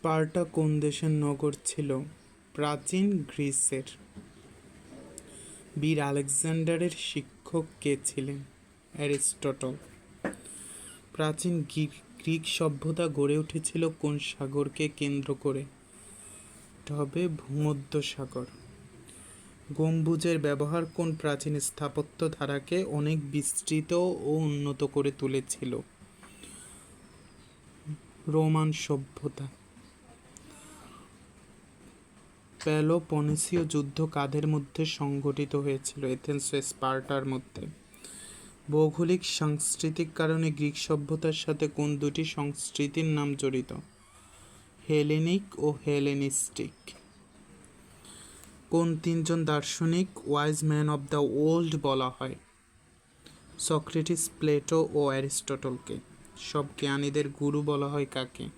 Sparta কোন দেশের নগর ছিল? প্রাচীন গ্রিসের। বীর আলেকজান্ডারের শিক্ষক কে ছিলেন? অ্যারিস্টটল। প্রাচীন গ্রিক সভ্যতা গড়ে উঠেছিল কোন সাগরকে কেন্দ্র করে? তবে ভূমধ্যসাগর। গম্বুজের ব্যবহার কোন প্রাচীন স্থাপত্য ধারাকে অনেক বিস্তৃত ও উন্নত করে তুলেছিল? রোমান সভ্যতা। পেলোপনেসীয় যুদ্ধ কাদের মধ্যে সংঘটিত হয়েছিল? এথেন্স ও স্পার্টার মধ্যে। ভৌগোলিক সাংস্কৃতিক কারণে গ্রিক সভ্যতার সাথে কোন দুটি সংস্কৃতির নাম জড়িত? হেলেনিক ও হেলেনিস্টিক। কোন তিনজন দার্শনিক wise man of the old বলা হয়? সক্রেটিস, প্লেটো ও অ্যারিস্টটলকে। সব জ্ঞানীদের গুরু বলা হয় কাকে?